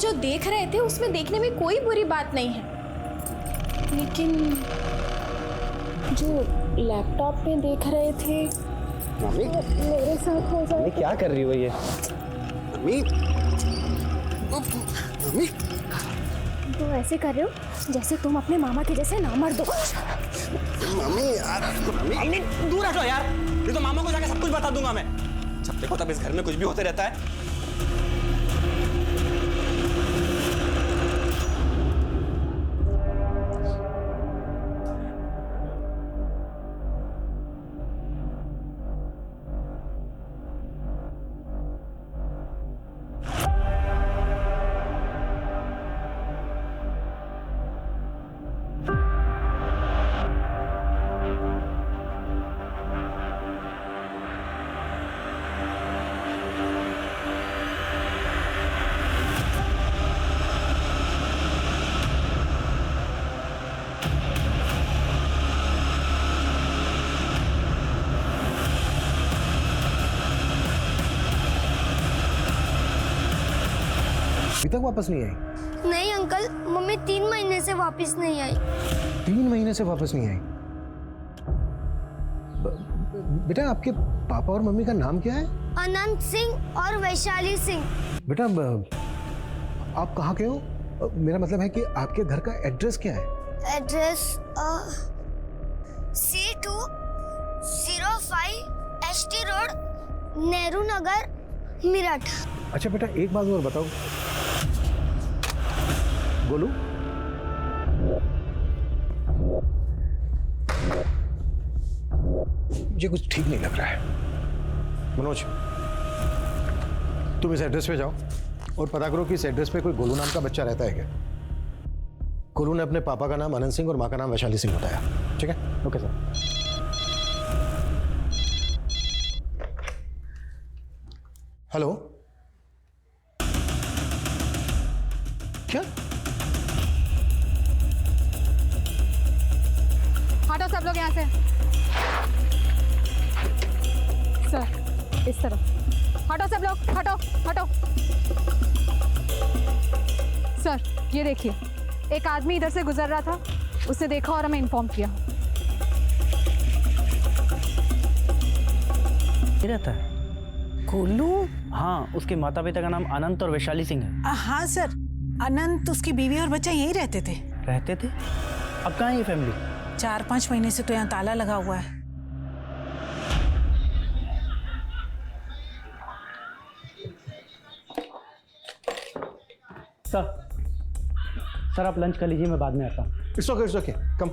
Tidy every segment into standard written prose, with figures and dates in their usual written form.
जो देख रहे थे उसमें देखने में कोई बुरी बात नहीं है, लेकिन जो लैपटॉप में देख रहे थे मम्मी मेरे साथ हो जाए। क्या कर रही हो ये? मम्मी मम्मी तो ऐसे कर रहे हो जैसे तुम अपने मामा के जैसे ना मर दो। मम्मी यार मम्मी दूर हटो यार, ये तो मामा को जाके सब कुछ बता दूंगा मैं। सब देखो तब इस घर में कुछ भी होते रहता है। अभी तक वापस नहीं आई? नहीं अंकल, मम्मी 3 महीने से वापस नहीं आई। 3 महीने से वापस नहीं आई? बेटा आपके पापा और मम्मी का नाम क्या है? अनंत सिंह और वैशाली सिंह। बेटा आप कहाँ के हो? मेरा मतलब है कि आपके घर का एड्रेस क्या है? Address C205 ST road, Nehru Nagar, Meerut. अच्छा बेटा एक बात और बताओ, गोलू मुझे कुछ ठीक नहीं लग रहा है। मनोज तुम इस एड्रेस पे जाओ और पता करो कि इस एड्रेस पे कोई गोलू नाम का बच्चा रहता है क्या। गोलू ने अपने पापा का नाम अनंत सिंह और माँ का नाम वैशाली सिंह बताया। ठीक है? Okay sir. हेलो, क्या? हटो सब लोग यहाँ से। सर इस तरफ हटो सब लोग, हटो हटो। सर ये देखिए, एक आदमी इधर से गुजर रहा था, उसने देखा और हमें इन्फॉर्म किया। रहता है गोलू? हाँ, उसके माता पिता का नाम अनंत और वैशाली सिंह है। हाँ सर, अनंत उसकी बीवी और बच्चा यहीं रहते थे। रहते थे? अब कहाँ है ये फैमिली? 4-5 महीने से तो यहाँ ताला लगा हुआ है। सर आप लंच कर लीजिए, मैं बाद में आता हूँ। It's okay come.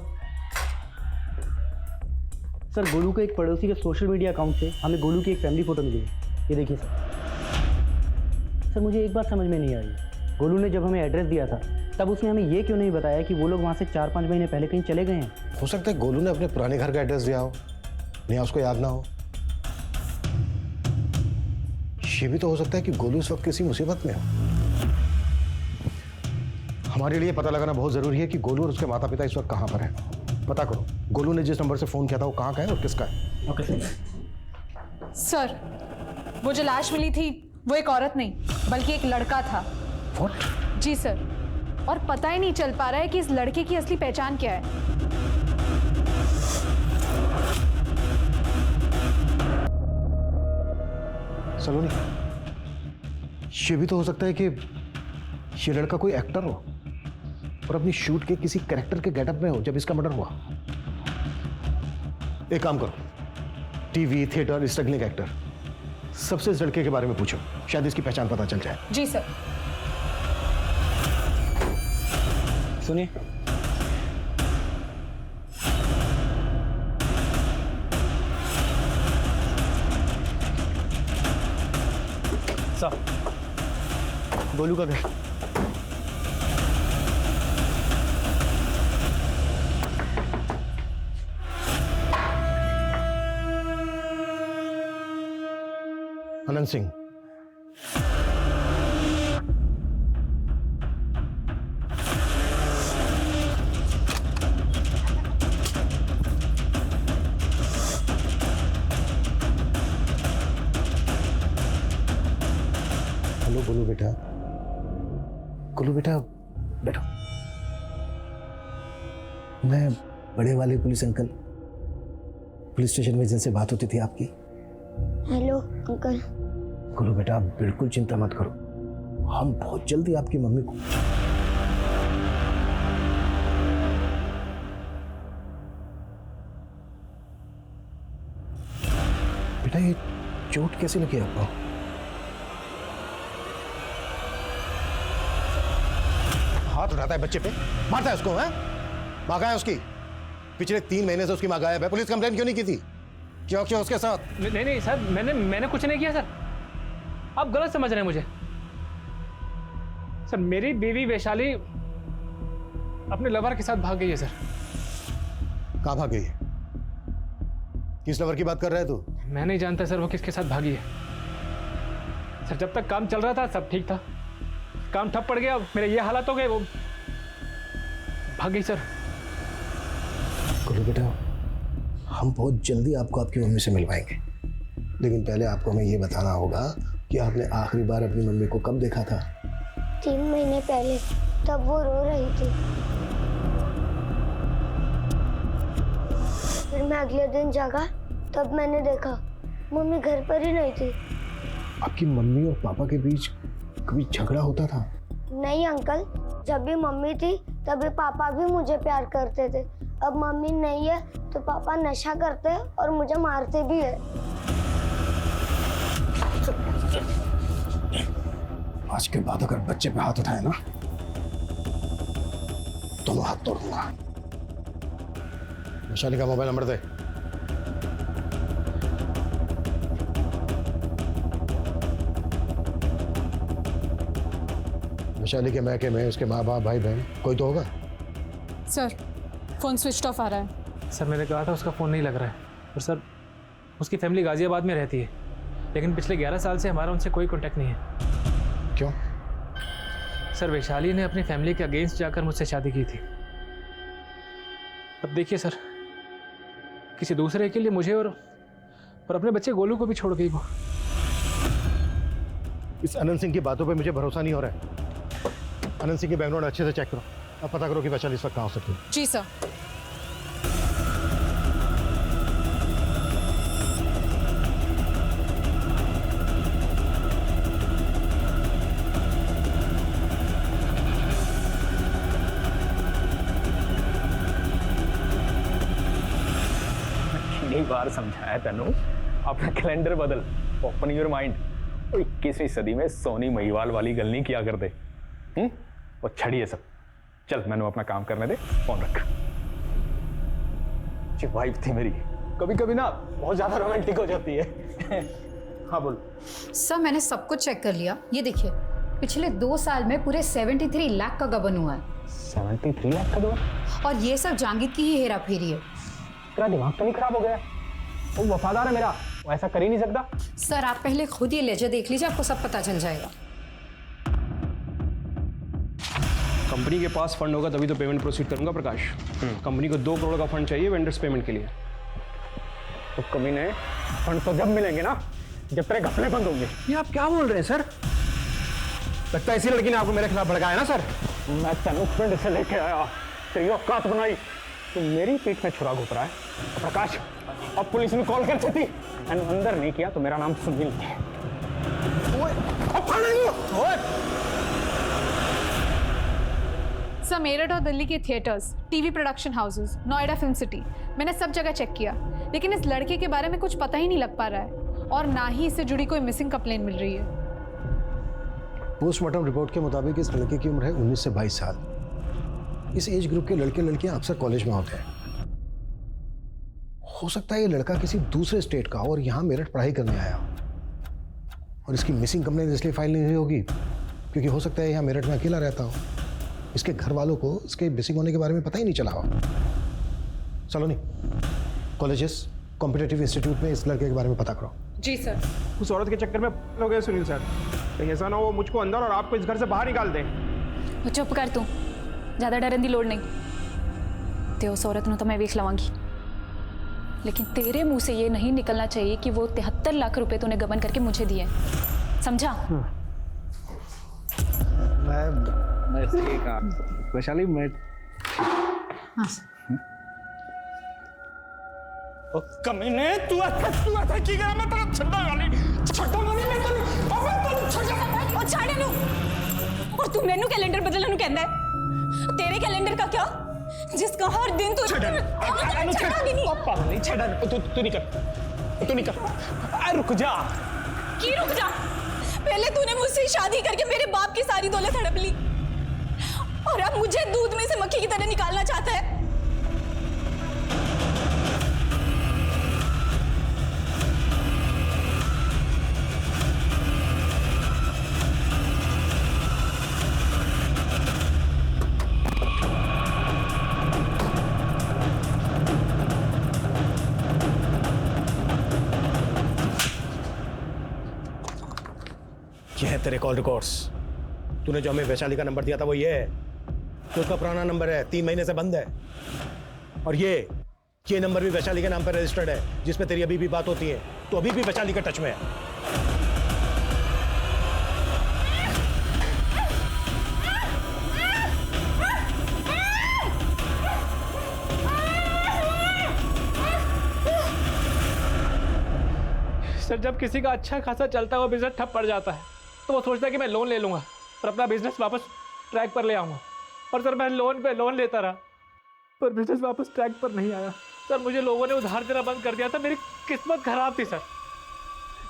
Sir Golu के एक पड़ोसी के सोशल मीडिया अकाउंट से हमें गोलू की एक फैमिली फोटो मिली है, ये देखिए सर मुझे एक बात समझ में नहीं आ रही। गोलू ने जब हमें एड्रेस दिया था तब उसने हमें ये क्यों नहीं बताया कि वो लोग वहाँ से 4-5 महीने पहले कहीं चले गए हैं। हो सकता है गोलू ने अपने पुराने घर का एड्रेस दिया हो, नहीं उसको याद ना हो। ये भी तो हो सकता है कि गोलू इस वक्त किसी मुसीबत में हो। हमारे लिए पता लगाना बहुत जरूरी है कि गोलू और उसके माता पिता इस वक्त कहाँ पर हैं। पता करो गोलू ने जिस नंबर से फोन किया था वो कहाँ का है और किसका है। ओके सर वो जो लाश मिली थी वो एक औरत नहीं बल्कि एक लड़का था। What? जी सर, और पता ही नहीं चल पा रहा है कि इस लड़के की असली पहचान क्या है। सलोनी, ये भी तो हो सकता है कि ये लड़का कोई एक्टर हो और अपनी शूट के किसी कैरेक्टर के गेटअप में हो जब इसका मर्डर हुआ। एक काम करो, टीवी थिएटर स्ट्रगलिंग एक्टर सबसे इस लड़के के बारे में पूछो, शायद इसकी पहचान पता चल जाए। जी सर। सुनिए, सर गोलू का घर। अनंत सिंह, हेलो बोलो बेटा, गोलू बेटा बैठो। मैं बड़े वाले पुलिस अंकल, पुलिस स्टेशन में जिनसे बात होती थी आपकी। Hello uncle. गोलू बेटा आप बिल्कुल चिंता मत करो, हम बहुत जल्दी आपकी मम्मी को। बेटा ये चोट कैसे लगी आपको? हाथ उठाता है बच्चे पे, मारता है उसको। है माँ कहाँ है उसकी? पिछले 3 महीने से उसकी माँ गायब है। पुलिस कंप्लेंट क्यों नहीं की थी? क्यों क्यों उसके साथ? नहीं सर, मैंने कुछ नहीं किया सर, आप गलत समझ रहे हैं मुझे। सर मेरी बीवी वैशाली अपने लवर के साथ भाग गई है सर। कहाँ भाग गई है? किस लवर की बात कर रहा है तू? मैं नहीं जानता सर वो किसके साथ भागी है। सर जब तक काम चल रहा था सब ठीक था, काम ठप पड़ गया, मेरे ये हालात हो गए, वो भाग गई सर। गोलू बेटा हम बहुत जल्दी आपको आपकी मम्मी से मिलवाएंगे, लेकिन पहले आपको हमें ये बताना होगा कि आपने आखिरी बार अपनी मम्मी को कब देखा था? 3 महीने पहले, तब वो रो रही थी। फिर मैं अगले दिन जागा, तब मैंने देखा मम्मी घर पर ही नहीं थी। आपकी मम्मी और पापा के बीच कभी झगड़ा होता था? नहीं अंकल, जब भी मम्मी थी तभी पापा भी मुझे प्यार करते थे। अब मम्मी नहीं है तो पापा नशा करते हैं और मुझे मारते भी है। आज के बाद अगर बच्चे पे हाथ उठाए ना, दोनों हाथ तोड़ दूंगा। वैशाली का मोबाइल नंबर दे। वैशाली के मैके में उसके माँ बाप भाई बहन कोई तो होगा। सर फोन स्विच ऑफ आ रहा है। सर मैंने कहा था उसका फ़ोन नहीं लग रहा है, और सर उसकी फैमिली गाजियाबाद में रहती है, लेकिन पिछले 11 साल से हमारा उनसे कोई कांटेक्ट नहीं है। क्यों? सर वैशाली ने अपनी फैमिली के अगेंस्ट जाकर मुझसे शादी की थी। अब देखिए सर, किसी दूसरे के लिए मुझे और अपने बच्चे गोलू को भी छोड़ गई वो। इस अनंत सिंह की बातों पे मुझे भरोसा नहीं हो रहा है। अनंत सिंह की बैकग्राउंड अच्छे से चेक करो, अब पता करो कि वैशाली इस वक्त कहाँ हो सकती है। जी सर। कितनी बार समझाया तनु, अपना कैलेंडर बदल, ओपन योर माइंड। 21वीं सदी में सोनी महिवाल वाली गल नहीं किया करते। वो छड़ी है सब। चल मैंने अपना काम करने दे, फोन रख। जी वाइफ थी मेरी, कभी कभी ना बहुत ज्यादा रोमांटिक हो जाती है। हाँ बोल। सर मैंने सब कुछ चेक कर लिया, ये देखिए पिछले 2 साल में पूरे 73 लाख का गबन हुआ है। 73 लाख का गबन? और ये सब जांगिद की ही हेरा फेरी है। तेरा दिमाग तो नहीं खराब हो गया? वो वफादार है मेरा, वो ऐसा कर ही नहीं सकता। सर आप पहले खुद ये लेजर देख लीजिए, आपको सब पता चल जाएगा। कंपनी के पास फंड होगा तभी तो पेमेंट प्रोसीड करूंगा प्रकाश। कंपनी को 2 करोड़ का फंड चाहिए वेंडर्स पेमेंट के लिए। तो कभी नहीं, फंड तो जब मिलेंगे ना जब तेरे घपले बंद होंगे। ये आप क्या बोल रहे हैं सर? लगता है इसी लड़की ने आपको मेरे खिलाफ भड़काया ना सर? मैं तेनू पिंड से लेके आया, तेरी औकात बनाई, तू मेरी पीठ में छुरा घुप रहा है। प्रकाश अब पुलिस ने कॉल कर देती, अंदर नहीं किया तो मेरा नाम सुनील है। सर मेरठ और दिल्ली के theatres, TV production houses, Noida film city, मैंने सब जगह चेक किया, लेकिन इस लड़के के बारे में कुछ पता ही नहीं लग पा रहा है और ना ही इससे जुड़ी कोई मिसिंग कंप्लेंट मिल रही है। पोस्टमार्टम रिपोर्ट के मुताबिक इस लड़के की उम्र है 19 से 22 साल। इस एज ग्रुप के लड़के लड़कियां अक्सर कॉलेज में होते हैं। हो सकता है ये लड़का किसी दूसरे स्टेट का और यहाँ मेरठ पढ़ाई करने आया हो, और इसकी मिसिंग कंप्लेंट इसलिए फाइल नहीं हुई होगी क्योंकि हो सकता है यहाँ मेरठ में अकेला रहता हो। इसके घर वालों को इसके मिसिंग होने के बारे में पता ही नहीं चला हो। सलोनी, कॉलेजेस, कॉम्पिटिटिव इंस्टीट्यूट में इस लड़के के बारे में पता करो। जी सर। उस औरत के चक्कर में हो गए सुनील सर, कहीं ऐसा ना हो मुझको अंदर और आपको इस घर से बाहर निकाल दें। चुप कर तू, ज़्यादा डरन की लोड़ नहीं। ते उस औरत तो मैं वेख लवांगी, लेकिन तेरे मुंह से ये नहीं निकलना चाहिए कि वो 73 लाख रुपए तूने गबन करके मुझे दिए, समझा? मैं वैशाली मैं ओ कमीने तू ऐसा की करा मैं तेरा छड्डा गाली मैं तो अबे तू छड्डा और छाड़े नु और तू मेनू कैलेंडर बदलने नु कहंदा है तेरे कैलेंडर का क्या जिसका हर दिन तू छड़ा नहीं पापा नहीं छड़ा तू नहीं कर रुक जा की रुक जा पहले तूने मुझसे शादी करके मेरे बाप की सारी दौलत हड़प ली और अब मुझे दूध में से मक्खी की तरह निकालना चाहता है। ये है तेरे कॉल रिकॉर्ड्स। तूने जो हमें वैशाली का नंबर दिया था वो ये है, तो उसका पुराना नंबर है, 3 महीने से बंद है। और ये नंबर भी वैशाली के नाम पर रजिस्टर्ड है, जिसमें तेरी अभी भी बात होती है, तो अभी भी वैशाली के टच में है। सर जब किसी का अच्छा खासा चलता हुआ बिजनेस ठप पड़ जाता है तो वो सोचता है कि मैं लोन ले लूँगा और अपना बिजनेस वापस ट्रैक पर ले आऊँगा। और सर मैं लोन पे लोन लेता रहा पर बिजनेस वापस ट्रैक पर नहीं आया। सर मुझे लोगों ने उधार देना बंद कर दिया था। मेरी किस्मत खराब थी सर,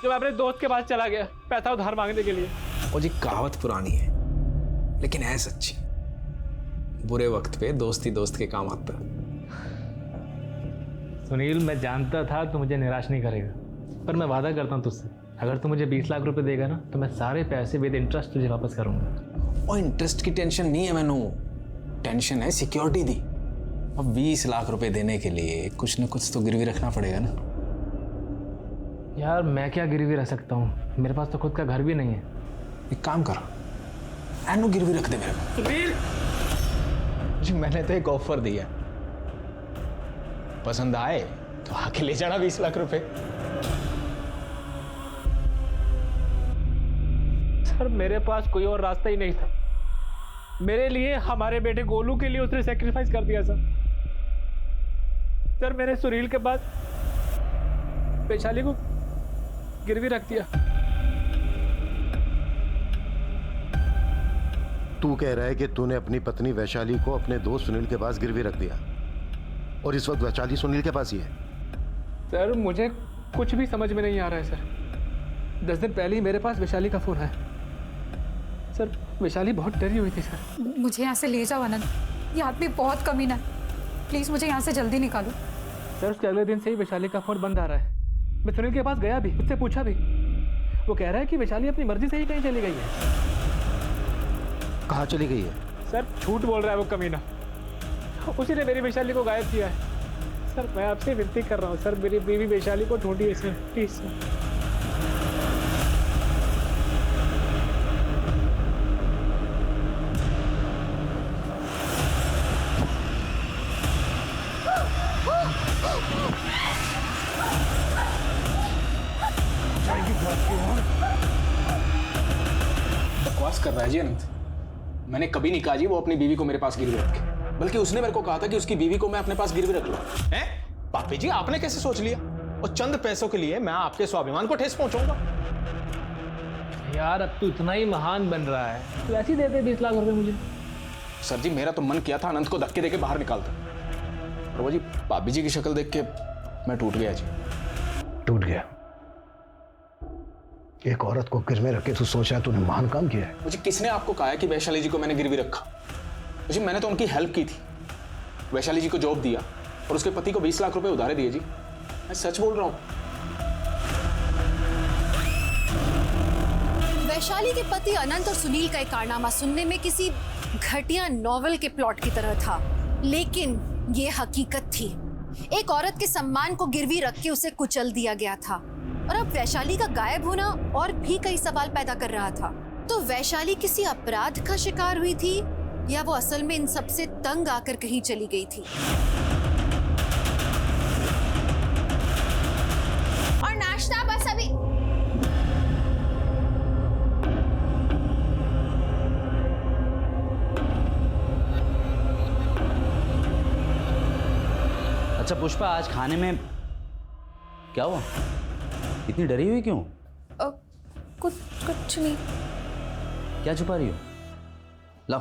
जो मैं अपने दोस्त के पास चला गया पैसा उधार मांगने के लिए। वो जी कहावत पुरानी है लेकिन है सच्ची, बुरे वक्त पे दोस्ती दोस्त के काम आता है। सुनील मैं जानता था तू मुझे निराश नहीं करेगा, पर मैं वादा करता हूँ तुझसे, अगर तू मुझे 20 लाख रुपए देगा ना तो मैं सारे पैसे विद इंटरेस्ट तुझे वापस करूंगा। और इंटरेस्ट की टेंशन नहीं है मैनू, टेंशन है सिक्योरिटी दी। अब 20 लाख रुपए देने के लिए कुछ न कुछ तो गिरवी रखना पड़ेगा ना। यार मैं क्या गिरवी रख सकता हूँ, मेरे पास तो खुद का घर भी नहीं है। एक काम करो, एनु गिरवी रख दे मेरे को। सुनील जी मैंने तो एक ऑफर दिया, पसंद आए तो आके ले जाना 20 लाख रुपए। सर मेरे पास कोई और रास्ता ही नहीं था। मेरे लिए, हमारे बेटे गोलू के लिए उसने सैक्रिफाइस कर दिया सर। सर मैंने सुनील के बाद वैशाली को गिरवी रख दिया। तू कह रहा है कि तूने अपनी पत्नी वैशाली को अपने दोस्त सुनील के पास गिरवी रख दिया और इस वक्त वैशाली सुनील के पास ही है? सर मुझे कुछ भी समझ में नहीं आ रहा है सर। 10 दिन पहले ही मेरे पास वैशाली का फोन है सर। वैशाली बहुत डरी हुई थी सर। मुझे यहाँ से ले जाओ आनंद, ये आदमी बहुत कमीना है, प्लीज़ मुझे यहाँ से जल्दी निकालो। सर उसके अगले दिन से ही वैशाली का फोन बंद आ रहा है। मैं सुनील के पास गया भी, उससे पूछा भी, वो कह रहा है कि वैशाली अपनी मर्जी से ही कहीं चली गई है। कहाँ चली गई है? सर झूठ बोल रहा है वो कमीना, उसी ने मेरी वैशाली को गायब किया है। सर मैं आपसे विनती कर रहा हूँ सर, मेरी बीवी वैशाली को ढूंढिए सर, प्लीज सर। बकवास कर रहा है जी अनंत। मैंने कभी नहीं कहा जी वो अपनी बीवी को मेरे पास गिरवी रखे, बल्कि उसने मेरे को कहा था कि उसकी बीवी को मैं अपने पास गिरवी रख लूं। हैं? पापी जी आपने कैसे सोच लिया? और चंद पैसों के लिए मैं आपके स्वाभिमान को ठेस पहुंचाऊंगा? यार अब तो इतना ही महान बन रहा है तो ऐसे ही दे दे 20 लाख रुपए मुझे। सर जी मेरा तो मन किया था अनंत को धक्के देके बाहर निकालता, और वो जी भाभी जी की शक्ल देख के मैं टूट गया जी। टूट गया? एक औरत को गिरवे रख के तू सोच रहा है तूने महान काम किया है? मुझे किसने आपको कहा है कि वैशाली जी को मैंने गिरवी रखा? जी मैंने तो उनकी हेल्प की थी, वैशाली जी को जॉब दिया और उसके पति को 20 लाख रुपए उधारे दिए जी। मैं सच बोल रहा हूं। वैशाली के पति अनंत और सुनील का एक कारनामा सुनने में किसी घटिया नॉवेल के प्लॉट की तरह था, लेकिन ये हकीकत थी। एक औरत के सम्मान को गिरवी रख के उसे कुचल दिया गया था, और अब वैशाली का गायब होना और भी कई सवाल पैदा कर रहा था। तो वैशाली किसी अपराध का शिकार हुई थी या वो असल में इन सबसे तंग आकर कहीं चली गई थी? और नाश्ता बस अभी। अच्छा पुष्पा, आज खाने में क्या हुआ? इतनी डरी हुई क्यों? कुछ नहीं। क्या छुपा रही हो? लाओ।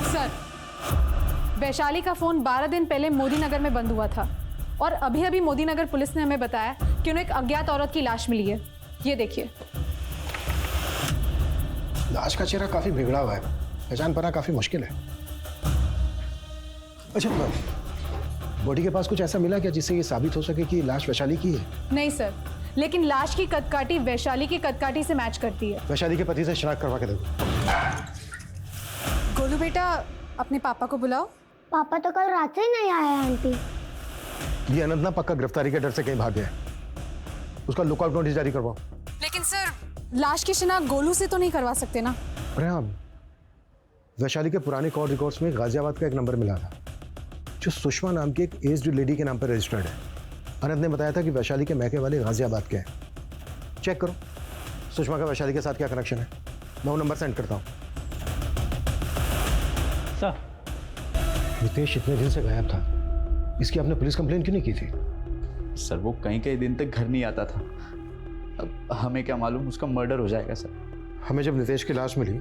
सर, वैशाली का फोन 12 दिन पहले मोदी नगर में बंद हुआ था और अभी अभी मोदी नगर पुलिस ने हमें बताया कि उन्हें एक अज्ञात औरत की लाश मिली है। ये देखिए। लाश का चेहरा काफी बिगड़ा हुआ है, पहचान पाना काफी मुश्किल है। अच्छा, बॉडी के पास कुछ ऐसा मिला क्या जिससे ये साबित हो सके कि लाश वैशाली की है? नहीं सर, लेकिन लाश की कदकाठी वैशाली की कदकाठी से मैच करती है। वैशाली के पति से शनाख्त करवा के देखो। गोलू बेटा, अपने पापा को बुलाओ। पापा तो कल रात से ही नहीं आए हैं आंटी। ये अनंत ना पक्का गिरफ्तारी के डर से कहीं भाग गया है। उसका लुकआउट नोटिस जारी करवाओ। लेकिन सर, लाश की शिनाख्त गोलू से तो नहीं करवा सकते ना? अरे हाँ, वैशाली के पुराने कॉल रिकॉर्ड्स में गाजियाबाद का एक नंबर मिला था जो सुषमा नाम की एक एज्ड लेडी के नाम पर रजिस्टर्ड है। अनंत ने बताया था कि वैशाली के मैके वाले गाजियाबाद के हैं। चेक करो सुषमा का वैशाली के साथ क्या कनेक्शन है। मैं वो नंबर सेंड करता हूँ। सर, नितेश इतने दिन से गायब था, इसकी आपने पुलिस कंप्लेन क्यों नहीं की थी? सर वो कई दिन तक घर नहीं आता था। अब हमें क्या मालूम उसका मर्डर हो जाएगा सर। हमें जब नितेश की लाश मिली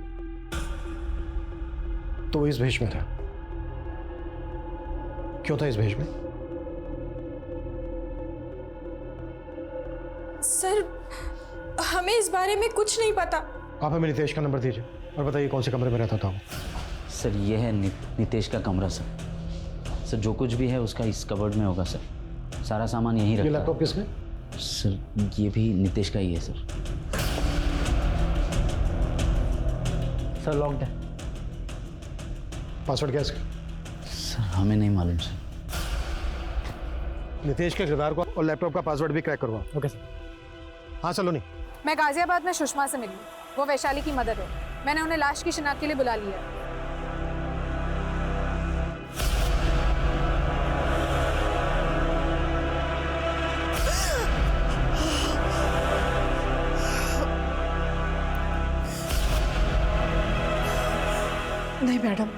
तो वो इस भेष में था। क्यों था इस भेष में? सर, हमें इस बारे में कुछ नहीं पता। आप हमें नितेश का नंबर दीजिए और बताइए कौन से कमरे में रहता था वो। सर ये है नितेश का कमरा सर। सर जो कुछ भी है उसका इस कबर्ड में होगा सर। सारा सामान यहीं रखा है। ये लैपटॉप किसमें? सर ये भी नितेश का ही है सर। सर लॉक्ड है। पासवर्ड क्या है इसका? सर हमें नहीं मालूम सर। नितेश के किरदार को और लैपटॉप का पासवर्ड भी क्रैक करवाओ। Okay sir. हाँ चलो नहीं। मैं गाजियाबाद में सुषमा से मिली। वो वैशाली की मदर है। मैंने उन्हें लाश की शिनाख्त के लिए बुला लिया। नहीं मैडम,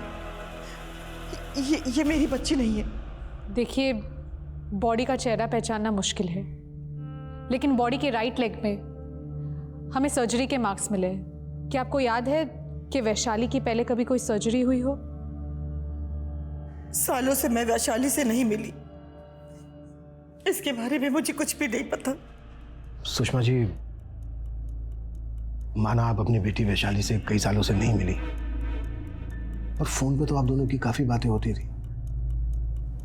ये मेरी बच्ची नहीं है। देखिए, बॉडी का चेहरा पहचानना मुश्किल है, लेकिन बॉडी के राइट लेग में हमें सर्जरी के मार्क्स मिले। क्या आपको याद है कि वैशाली की पहले कभी कोई सर्जरी हुई हो? सालों से मैं वैशाली से नहीं मिली, इसके बारे में मुझे कुछ भी नहीं पता। सुषमा जी, माना आप अपनी बेटी वैशाली से कई सालों से नहीं मिली और फोन पे तो आप दोनों की काफी बातें होती थी,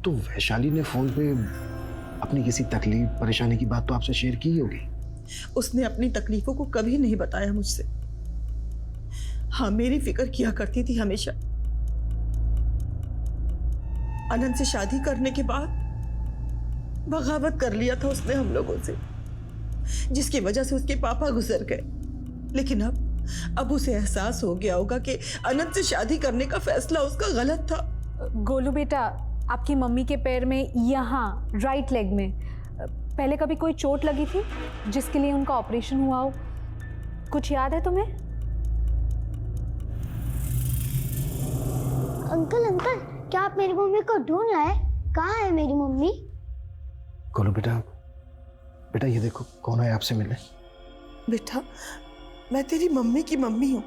तो वैशाली ने फोन पे अपनी किसी तकलीफ परेशानी की बात तो आपसे शेयर की होगी। उसने अपनी तकलीफों को कभी नहीं बताया मुझसे। हाँ, मेरी फिक्र किया करती थी हमेशा। अनंत से शादी करने के बाद बगावत कर लिया था उसने हम लोगों से, जिसकी वजह से उसके पापा गुजर गए। लेकिन अब उसे एहसास हो गया होगा कि अनंत से शादी करने का फैसला उसका गलत था। गोलू बेटा, आपकी मम्मी के पैर में यहाँ राइट लेग में पहले कभी कोई चोट लगी थी जिसके लिए उनका ऑपरेशन हुआ हो? कुछ याद है तुम्हें? अंकल अंकल, क्या आप मेरी मम्मी को ढूंढ रहे हैं? कहाँ है मेरी मम्मी? गोलू बेटा, बेटा ये देखो कौन है आपसे मिलने। बेटा, मैं तेरी मम्मी की मम्मी हूँ,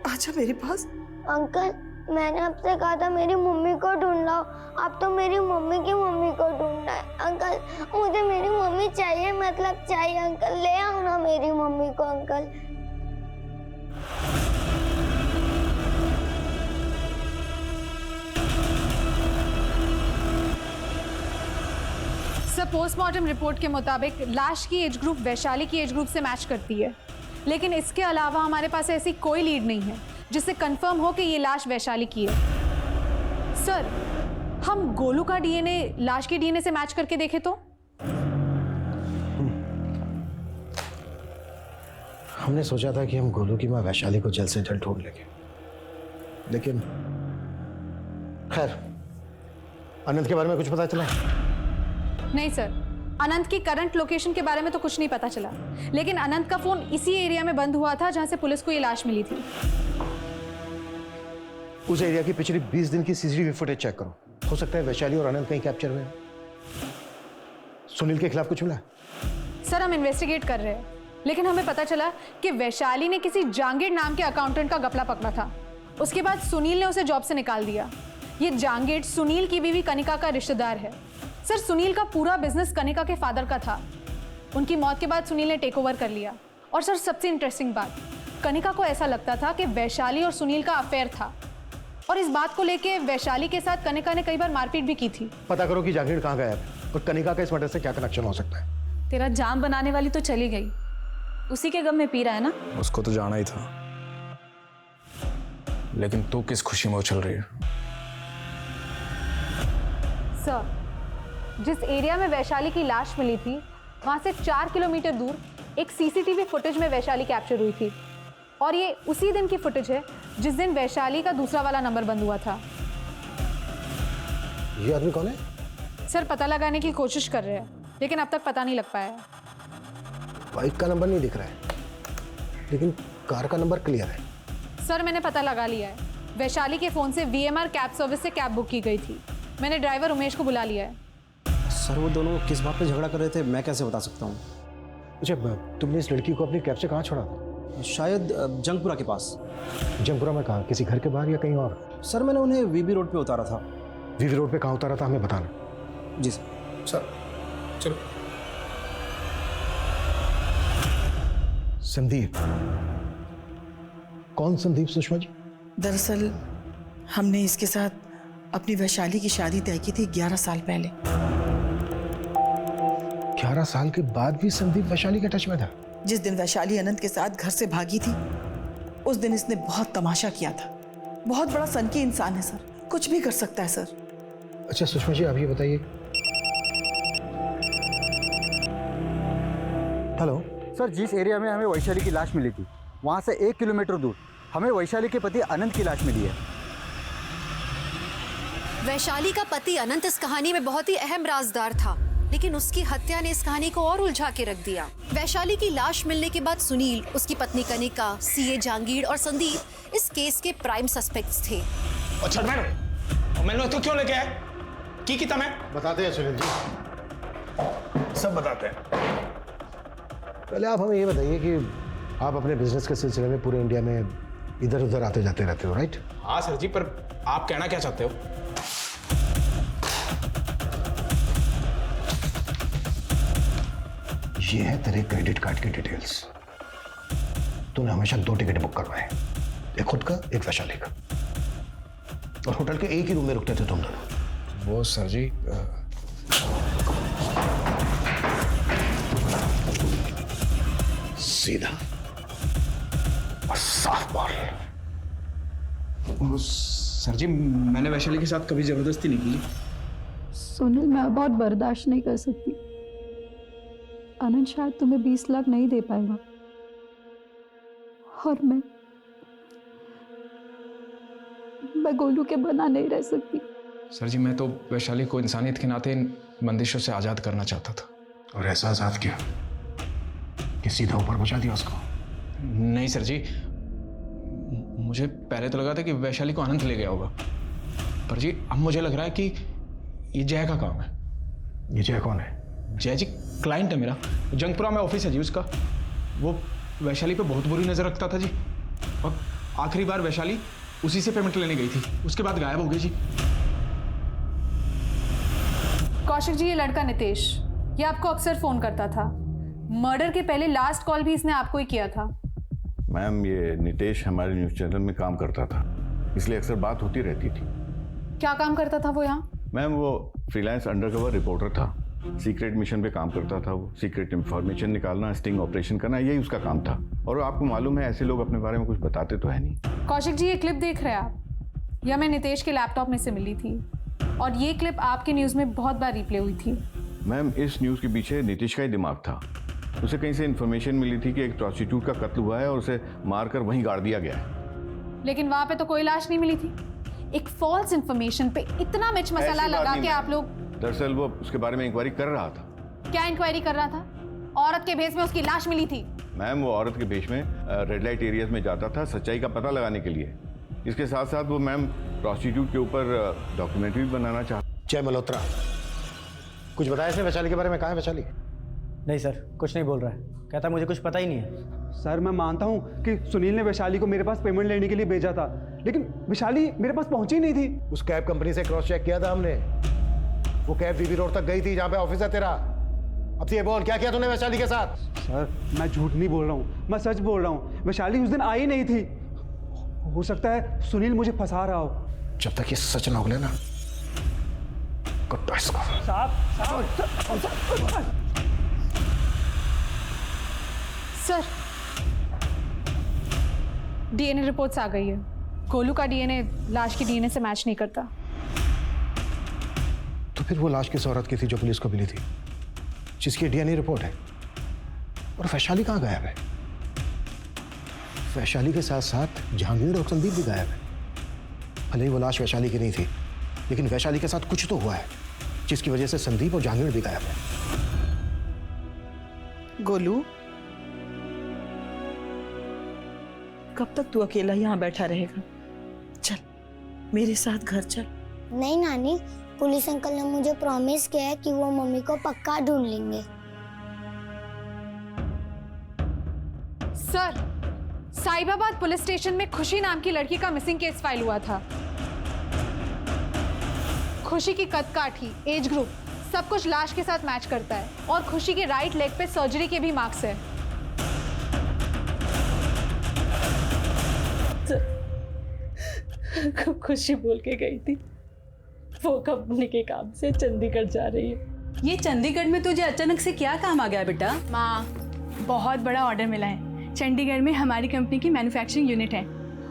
आजा मेरे पास। अंकल, मैंने आपसे कहा था मेरी मम्मी को ढूंढ लाओ, आप तो मेरी मम्मी की मम्मी को ढूंढना है। अंकल, मुझे मेरी मम्मी चाहिए, मतलब चाहिए। अंकल ले आओ ना मेरी मम्मी को। अंकल सर, पोस्टमार्टम रिपोर्ट के मुताबिक लाश की एज ग्रुप वैशाली की एज ग्रुप से मैच करती है, लेकिन इसके अलावा हमारे पास ऐसी कोई लीड नहीं है जिससे कंफर्म हो कि ये लाश वैशाली की है। सर, हम गोलू का डीएनए लाश के डीएनए से मैच करके देखें तो? हमने सोचा था कि हम गोलू की मां वैशाली को जल्द से जल्द ढूंढ लेंगे, लेकिन खैर, अनंत के बारे में कुछ पता चला? नहीं सर, अनंत की करंट लोकेशन के बारे में तो कुछ नहीं पता चला, लेकिन अनंत का फोन इसी एरिया में बंद हुआ था जहां से पुलिस को ये लाश मिली थी। उस एरिया की पिछली 20 दिन की सीसीटीवी फुटेज चेक करो, हो सकता है वैशाली और अनंत कहीं कैप्चर हुए। सुनील के खिलाफ कुछ मिला? सर हम इन्वेस्टिगेट कर रहे हैं, लेकिन हमें पता चला कि वैशाली ने किसी जांगीर नाम के अकाउंटेंट का गपला पकड़ा था। उसके बाद सुनील ने उसे जॉब से निकाल दिया। ये जांगीर सुनील की बीवी कनिका का रिश्तेदार है। सर सुनील का पूरा बिजनेस कनिका के फादर का था। उनकी मौत के बाद सुनील ने टेक ओवर कर लिया। और सर सबसे इंटरेस्टिंग बात, कनिका को ऐसा लगता था कि वैशाली और सुनील का अफेयर था, और इस बात को लेके वैशाली के साथ कनिका ने कई बार मारपीट भी की थी। पता करो कि जांगीर कहाँ गया है और कनिका का इस मर्डर से क्या कनेक्शन हो सकता है। तेरा जाम बनाने वाली तो चली गई, उसी के गम में पी रहा है ना। उसको तो जाना ही था, लेकिन तू किस खुशी में उछल रही है? सर जिस एरिया में वैशाली की लाश मिली थी वहां से 4 किलोमीटर दूर एक सीसीटीवी फुटेज में वैशाली कैप्चर हुई थी, और ये उसी दिन की फुटेज है जिस दिन वैशाली का दूसरा वाला नंबर बंद हुआ था। ये आदमी कौन है? सर पता लगाने की कोशिश कर रहे हैं, लेकिन अब तक पता नहीं लग पाया है। बाइक का नंबर नहीं दिख रहा है, लेकिन कार का नंबर क्लियर है। सर मैंने पता लगा लिया है, वैशाली के फोन से VMR कैब सर्विस से कैब बुक की गई थी। मैंने ड्राइवर उमेश को बुला लिया है। सर वो दोनों किस बात पे झगड़ा कर रहे थे मैं कैसे बता सकता हूँ? अच्छा, तुमने इस लड़की को अपनी कैब से कहाँ छोड़ा? शायद जंगपुरा के पास। जंगपुरा में कहाँ? किसी घर के बाहर या कहीं और? सर मैंने उन्हें VB रोड पे उतारा था। VB रोड पे कहाँ उतारा था हमें बताना। जी सर। सर चलो। संदीप? कौन संदीप सुषमा जी? दरअसल हमने इसके साथ अपनी वैशाली की शादी तय की थी 11 साल पहले। 11 साल के बाद भी संदीप वैशाली के टच में था? जिस दिन वैशाली अनंत के साथ घर से भागी थी उस दिन इसने बहुत तमाशा किया था। बहुत बड़ा सनकी इंसान है सर, कुछ भी कर सकता है सर। अच्छा सुषमा जी, आप ये बताइए। हेलो सर, जिस एरिया में हमें वैशाली की लाश मिली थी वहाँ से 1 किलोमीटर दूर हमें वैशाली के पति अनंत की लाश मिली है। वैशाली का पति अनंत इस कहानी में बहुत ही अहम राजदार था, लेकिन उसकी हत्या ने इस कहानी को और उलझा के रख दिया। वैशाली की लाश मिलने के बाद सुनील, उसकी पत्नी कनिका, CA जहांगीर और संदीप इस केस के प्राइम सस्पेक्ट्स थे। अच्छा मैंने तो क्यों लेके आए? की किता मैं बताते हैं सुनील जी, सब बताते हैं। पहले आप हमें ये बताइए कि आप अपने बिजनेस के सिलसिले में पूरे इंडिया में इधर उधर आते जाते रहते हो, राइट? हाँ सर जी, पर आप कहना क्या चाहते हो? ये है तेरे क्रेडिट कार्ड की डिटेल्स। तूने हमेशा 2 टिकट बुक करवाए, एक खुद का एक वैशाली का, और होटल के एक ही रूम में रुकते थे तुम दोनों। वो सर जी सीधा और साफ बोल। सर जी मैंने वैशाली के साथ कभी जबरदस्ती नहीं की। सुनील मैं अब और बर्दाश्त नहीं कर सकती। अनंत शायद तुम्हें 20 लाख नहीं दे पाएगा, और मैं गोलू के बना नहीं रह सकती। सर जी मैं तो वैशाली को इंसानियत के नाते इन बंदिशों से आज़ाद करना चाहता था। और ऐसा आजाद किया कि सीधा ऊपर पहुंचा दिया उसको? नहीं सर जी, मुझे पहले तो लगा था कि वैशाली को अनंत ले गया होगा, पर जी अब मुझे लग रहा है कि ये जय का काम है। ये जय कौन है? जय जी क्लाइंट है मेरा, जंगपुरा में ऑफिस है जी उसका। वो वैशाली पे बहुत बुरी नजर रखता था जी, और आखिरी बार वैशाली उसी से पेमेंट लेने गई थी, उसके बाद गायब हो गई जी। कौशिक जी, ये लड़का नितेश, ये आपको अक्सर फोन करता था। मर्डर के पहले लास्ट कॉल भी इसने आपको ही किया था। मैम ये नितेश हमारे न्यूज़ चैनल में काम करता था, इसलिए अक्सर बात होती रहती थी। क्या काम करता था वो यहाँ? मैम वो फ्रीलांस अंडरकवर रिपोर्टर था, सीक्रेट मिशन पे काम करता था। वो सीक्रेट इंफॉर्मेशन निकालना, स्टिंग ऑपरेशन करना, यही उसका काम था। और आपको मालूम है ऐसे लोग अपने बारे में कुछ बताते तो है नहीं। कौशिक जी, ये क्लिप देख रहे हैं आप? यह मैं नितेश के लैपटॉप में से मिली थी, और ये क्लिप आपके न्यूज़ में बहुत बार रिप्ले हुई थी। मैम इस न्यूज़ के पीछे नीतीश का ही दिमाग था। उसे कहीं से इन्फॉर्मेशन मिली थी कि एक प्रोस्टिट्यूट का कत्ल हुआ है और उसे मारकर वहीं गाड़ दिया गया है। लेकिन वहां पे तो कोई लाश नहीं मिली थी। एक फॉल्स इन्फॉर्मेशन पे इतना मिर्च मसाला लगा के आप लोग। दरअसल वो उसके बारे में इंक्वायरी कर रहा था, क्या इंक्वायरी कर रहा था? औरत के भेष में उसकी लाश मिली थी। मैम वो औरत के भेष में रेड लाइट एरियाज में जाता था सच्चाई का पता लगाने के लिए। इसके साथ साथ वो मैम प्रोस्टिट्यूट के ऊपर डॉक्यूमेंट्री बनाना चाहता। जय मल्होत्रा, कुछ बताया इसने वैशाली के बारे में? कहाँ है वैशाली? नहीं सर, कुछ नहीं बोल रहा है, कहता मुझे कुछ पता ही नहीं है। सर मैं मानता हूँ कि सुनील ने वैशाली को मेरे पास पेमेंट लेने के लिए भेजा था, लेकिन वैशाली मेरे पास पहुंची नहीं थी। उस कैब कंपनी से क्रॉस चेक किया था हमने, वो कैब बीबी रोड तक गई थी जहाँ पे ऑफिस है तेरा। अब तो ये बोल, क्या किया तूने वैशाली के साथ? सर मैं झूठ नहीं बोल रहा हूँ, मैं सच बोल रहा हूँ। वैशाली उस दिन आई नहीं थी। हो सकता है सुनील मुझे फंसा रहा हो। जब तक ये सच ना उगले ना, कुट्टो इसको। सर, डीएनए रिपोर्ट्स आ गई है। गोलू का डीएनए लाश की डीएनए से मैच नहीं करता। तो फिर वो लाश किस औरत की थी जो पुलिस को मिली थी, जिसकी डीएनए रिपोर्ट है? और वैशाली कहाँ गायब है? वैशाली के साथ साथ जहांगीर और संदीप भी गायब है। भले ही वो लाश वैशाली की नहीं थी, लेकिन वैशाली के साथ कुछ तो हुआ है जिसकी वजह से संदीप और जहांगीर भी गायब है। गोलू, कब तक तू अकेला यहाँ बैठा रहेगा? चल मेरे साथ घर चल। नहीं नानी, पुलिस अंकल ने मुझे प्रॉमिस किया है कि वो मम्मी को पक्का ढूंढ लेंगे। सर, साहिबाबाद पुलिस स्टेशन में खुशी नाम की लड़की का मिसिंग केस फाइल हुआ था। खुशी की कद काठी, एज ग्रुप, सब कुछ लाश के साथ मैच करता है और खुशी के राइट लेग पे सर्जरी के भी मार्क्स है। खुशी बोल के गई थी वो कंपनी के काम से चंडीगढ़ जा रही है। ये चंडीगढ़ में तुझे अचानक से क्या काम आ गया बेटा? माँ, बहुत बड़ा ऑर्डर मिला है। चंडीगढ़ में हमारी कंपनी की मैन्युफैक्चरिंग यूनिट है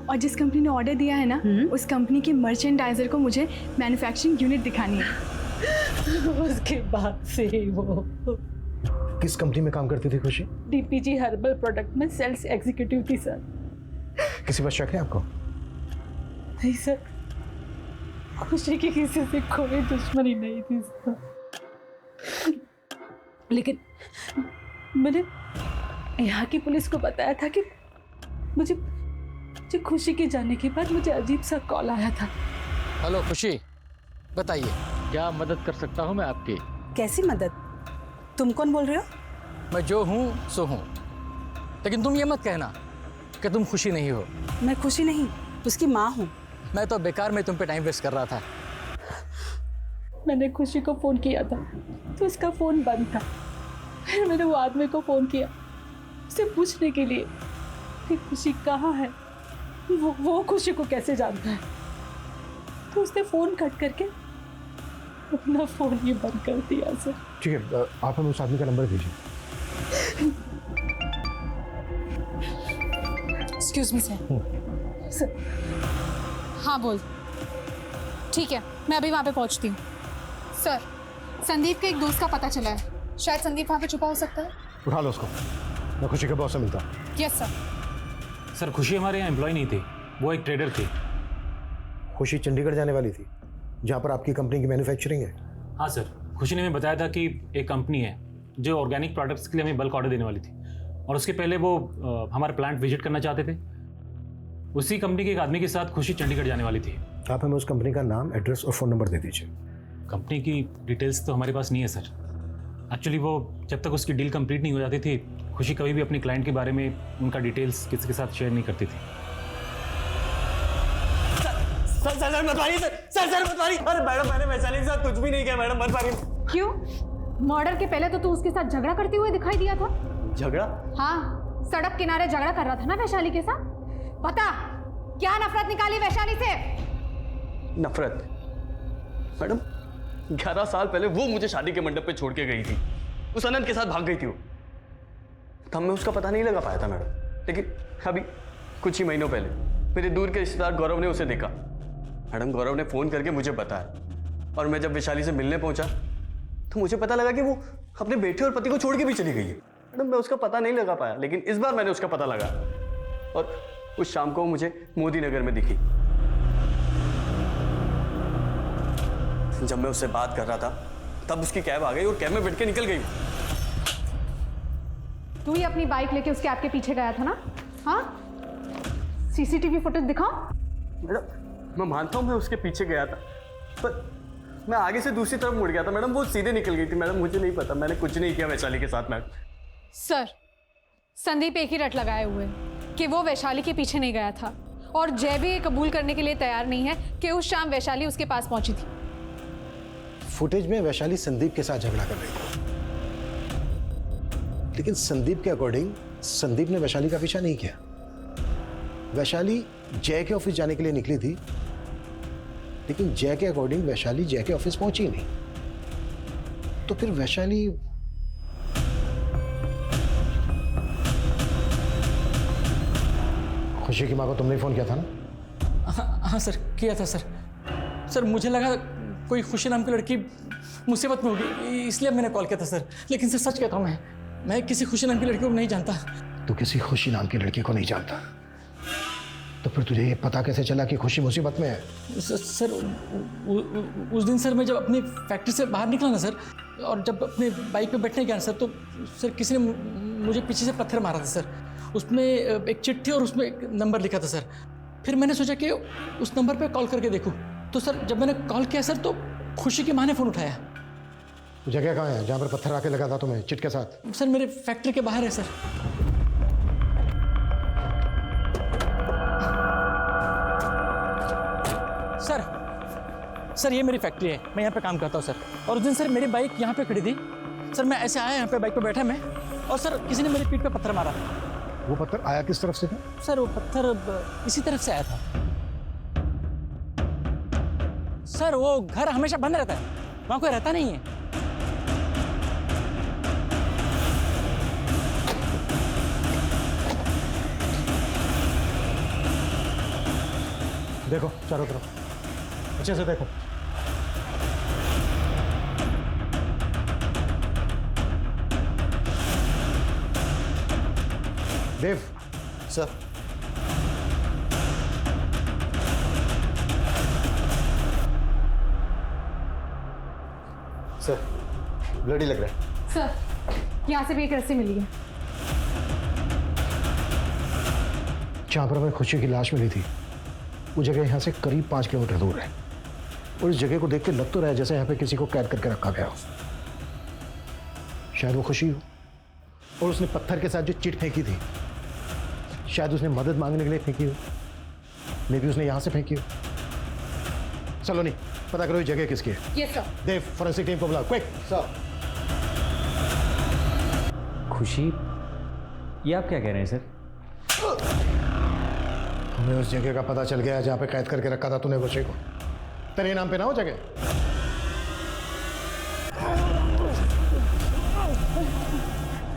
और जिस कंपनी ने ऑर्डर दिया है ना, उस कंपनी के मर्चेंडाइजर को मुझे मैन्युफैक्चरिंग यूनिट दिखानी है। उसके बाद से वो किस कंपनी में काम करती थी खुशी? डीपीजी हर्बल प्रोडक्ट में सेल्स एग्जीक्यूटिव थी सर। किसी पर शक है आपको? नहीं सर, खुशी की किसी से कोई दुश्मनी नहीं थी सर। लेकिन मैंने यहाँ की पुलिस को बताया था कि मुझे खुशी के जाने के बाद मुझे अजीब सा कॉल आया था। हेलो खुशी, बताइए क्या मदद कर सकता हूँ मैं आपकी? कैसी मदद? तुम कौन बोल रहे हो? मैं जो हूँ सो हूँ, लेकिन तुम ये मत कहना कि तुम खुशी नहीं हो। मैं खुशी नहीं, उसकी माँ हूँ। मैं तो बेकार में तुम पे टाइम वेस्ट कर रहा था। मैंने खुशी को फोन किया था तो उसका फोन बंद था। फिर मैंने वो आदमी को फोन किया उसे पूछने के लिए कि खुशी कहाँ है, वो खुशी को कैसे जानता है। तो उसने फोन कट करके अपना फोन ही बंद कर दिया सर। ठीक है, आप हमें उस आदमी का नंबर दीजिए। Excuse me sir. हाँ बोल। ठीक है, मैं अभी वहाँ पे पहुँचती हूँ। सर, संदीप के एक दोस्त का पता चला है, शायद संदीप वहाँ पे छुपा हो सकता है। उठा लो उसको, मैं खुशी के बॉस से मिलता हूँ। Yes sir. सर खुशी हमारे यहाँ एम्प्लॉय नहीं थी, वो एक ट्रेडर थी। खुशी चंडीगढ़ जाने वाली थी जहाँ पर आपकी कंपनी की मैन्युफैक्चरिंग है। हाँ सर, खुशी ने हमें बताया था कि एक कंपनी है जो ऑर्गेनिक प्रोडक्ट्स के लिए हमें बल्क ऑर्डर देने वाली थी और उसके पहले वो हमारा प्लांट विजिट करना चाहते थे। उसी कंपनी के एक आदमी के साथ खुशी चंडीगढ़ जाने वाली थी। आप हमें उस कंपनी का नाम, एड्रेस और फ़ोन नंबर दे दीजिए। कंपनी की डिटेल्स तो हमारे पास नहीं है सर। एक्चुअली वो जब तक उसकी डील कंप्लीट नहीं हो जाती थी, खुशी कभी भी अपने क्लाइंट के बारे में उनका डिटेल्स किसी के साथ शेयर नहीं करती थी। सर मत मारिए सर मत मारिए। अरे मैडम, मैंने वैशाली के साथ कुछ भी नहीं किया मैडम, मत मारिए। क्यों? मर्डर के पहले तो तू उसके साथ झगड़ा करते हुए दिखाई दिया था। झगड़ा? हाँ, सड़क किनारे झगड़ा कर रहा था ना वैशाली के साथ। बता, क्या नफरत निकाली वैशाली से? नफरत? मैडम, 11 साल पहले वो मुझे शादी के मंडप पे छोड़ के गई थी, उस अनंत के साथ भाग गई थी वो। तब मैं उसका पता नहीं लगा पाया था मैडम, लेकिन अभी कुछ ही महीनों पहले मेरे दूर के रिश्तेदार गौरव ने उसे देखा। मैडम, गौरव ने फ़ोन करके मुझे बताया और मैं जब वैशाली से मिलने पहुंचा तो मुझे पता लगा कि वो अपने बेटे और पति को छोड़ के भी चली गई है। मैडम, मैं उसका पता नहीं लगा पाया, लेकिन इस बार मैंने उसका पता लगा और उस शाम को मुझे मोदी नगर में दिखी। जब मैं उससे बात कर रहा था तब उसकी कैब आ गई और कैब में बैठ के निकल गई। तू ही अपनी बाइक लेके उसके आपके पीछे गया था ना? हाँ, सीसीटीवी फुटेज दिखाओ। मैडम मैं मानता हूँ मैं उसके पीछे गया था, पर मैं आगे से दूसरी तरफ मुड़ गया था मैडम, वो सीधे निकल गई थी मैडम, मुझे नहीं पता, मैंने कुछ नहीं किया वैशाली के साथ मैडम। सर, संदीप एक ही रट लगाए हुए कि वो वैशाली के पीछे नहीं गया था, और जय भी ये कबूल करने के लिए तैयार नहीं है कि उस शाम वैशाली उसके पास पहुंची थी। फुटेज में वैशाली संदीप के साथ झगड़ा कर रही थी, लेकिन संदीप के अकॉर्डिंग संदीप ने वैशाली का पीछा नहीं किया। वैशाली जय के ऑफिस जाने के लिए निकली थी, लेकिन जय के अकॉर्डिंग वैशाली जय के ऑफिस पहुंची नहीं। तो फिर वैशाली खुशी की माँ को तुमने फोन किया था ना? हाँ सर, किया था सर। सर मुझे लगा कोई खुशी नाम की लड़की मुसीबत में होगी, इसलिए मैंने कॉल किया था सर। लेकिन सर सच कहता हूँ, मैं किसी खुशी नाम की लड़की को नहीं जानता। तू किसी खुशी नाम की लड़की को नहीं जानता, तो फिर तुझे ये पता कैसे चला कि खुशी मुसीबत में है? सर उस दिन सर मैं जब अपनी फैक्ट्री से बाहर निकला ना सर, और जब अपने बाइक पे बैठने गया सर, तो सर किसी ने मुझे पीछे से पत्थर मारा था सर। उसमें एक चिट्ठी और उसमें एक नंबर लिखा था सर। फिर मैंने सोचा कि उस नंबर पे कॉल करके देखूं, तो सर जब मैंने कॉल किया सर, तो खुशी की माँ ने फ़ोन उठाया। जगह कहाँ है जहाँ पर पत्थर आके लगा था तुम्हें चिट के साथ? सर मेरे फैक्ट्री के बाहर है सर। सर ये मेरी फैक्ट्री है, मैं यहाँ पे काम करता हूँ सर। और उस दिन सर मेरी बाइक यहाँ पे खड़ी थी सर, मैं ऐसे आया यहाँ पे बाइक पे बैठा मैं, और सर किसी ने मेरी पीठ पे पत्थर मारा। वो पत्थर आया किस तरफ से था? सर वो पत्थर इसी तरफ से आया था सर। वो घर हमेशा बंद रहता है, वहाँ कोई रहता नहीं है। देखो चारों तरफ अच्छे से देखो। देव सर, सर ब्लडी लग रहा है। सर यहाँ से भी एक रस्सी मिली है। जहां पर हमें खुशी की लाश मिली थी वो जगह यहाँ से करीब 5 किलोमीटर दूर है, और इस जगह को देख के लग तो रहा है जैसे यहाँ पे किसी को कैद करके रखा गया हो। शायद वो खुशी हो, और उसने पत्थर के साथ जो चिट फेंकी थी शायद उसने मदद मांगने के लिए फेंकी हो, मे बी उसने यहाँ से फेंकी हो। चलो नहीं पता करो ये जगह किसकी है। Yes sir. Dev forensic team को बुलाओ क्विक। सर। खुशी, ये आप क्या कह रहे हैं सर? हमें उस जगह का पता चल गया जहाँ पे कैद करके रखा था तूने खुशी को। तेरे नाम पे ना हो जगह?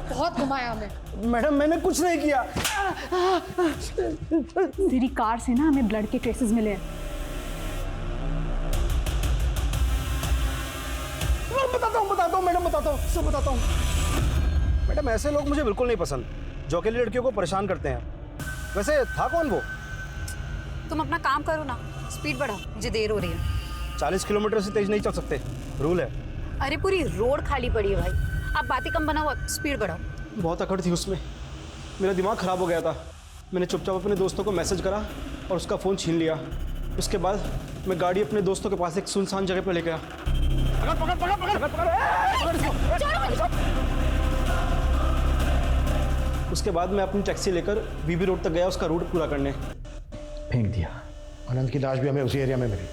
बहुत घुमाया हमें। मैडम मैंने कुछ नहीं किया। तेरी कार से ना हमें ब्लड के ट्रेसेस मिले हैं। बताता हूँ मैडम, बताता हूँ, सब बताता हूँ। मैडम ऐसे लोग मुझे बिल्कुल नहीं पसंद, जो अकेली लड़कियों को परेशान करते हैं। वैसे था कौन वो? तुम अपना काम करो ना, स्पीड बढ़ाओ, मुझे देर हो रही है। 40 किलोमीटर से तेज नहीं चल सकते, रूल है। अरे पूरी रोड खाली पड़ी है भाई, आप बातें कम बनाओ, स्पीड बढ़ाओ। बहुत अकड़ थी उसमें, मेरा दिमाग खराब हो गया था। मैंने चुपचाप अपने दोस्तों को मैसेज करा और उसका फ़ोन छीन लिया। उसके बाद मैं गाड़ी अपने दोस्तों के पास एक सुनसान जगह पर ले गया। उसके बाद मैं अपनी टैक्सी लेकर बीबी रोड तक गया उसका रूट पूरा करने। फेंक दिया। अनंत की लाश भी हमें उसी एरिया में मिली।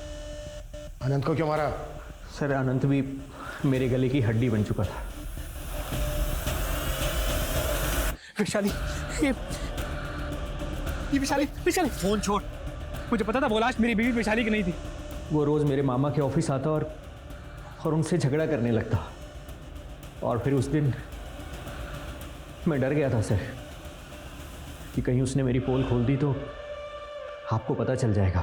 अनंत को क्यों मारा? सर अनंत भी मेरे गले की हड्डी बन चुका था। वैशाली, ये वैशाली, वैशाली फोन छोड़। मुझे पता था वो लाश मेरी बीवी वैशाली की नहीं थी। वो रोज मेरे मामा के ऑफिस आता और उनसे झगड़ा करने लगता, और फिर उस दिन मैं डर गया था सर कि कहीं उसने मेरी पोल खोल दी तो आपको पता चल जाएगा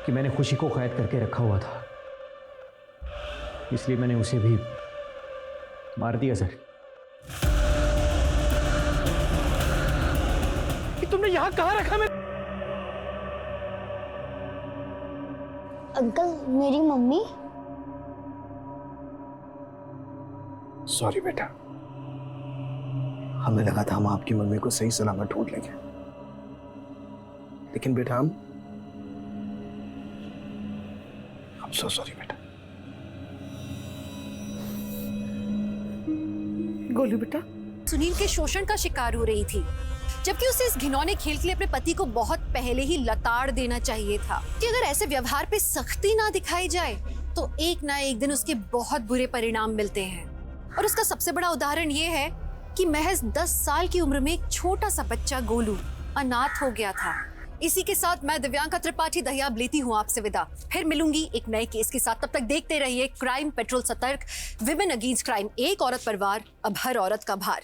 कि मैंने खुशी को कैद करके रखा हुआ था, इसलिए मैंने उसे भी मार दिया सर। तुमने यहाँ कहाँ रखा? मैं अंकल, मेरी मम्मी। सॉरी बेटा, हमें लगा था हम आपकी मम्मी को सही सलामत ढूंढ लेंगे, लेकिन बेटा हम सो सॉरी बेटा। गोलू बेटा, सुनील के शोषण का शिकार हो रही थी, जबकि उसे इस घिनौने खेल के लिए अपने पति को बहुत पहले ही लताड़ देना चाहिए था कि अगर ऐसे व्यवहार पे सख्ती ना दिखाई जाए तो एक ना एक दिन उसके बहुत बुरे परिणाम मिलते हैं। और उसका सबसे बड़ा उदाहरण ये है कि महज 10 साल की उम्र में एक छोटा सा बच्चा गोलू अनाथ हो गया था। इसी के साथ मैं दिव्यांका त्रिपाठी दहियाब लेती हूँ आपसे विदा। फिर मिलूंगी एक नए केस के साथ। तब तक देखते रहिए क्राइम पेट्रोल सतर्क, विमेन अगेंस्ट क्राइम, एक औरत पर वार, अब हर औरत का भार।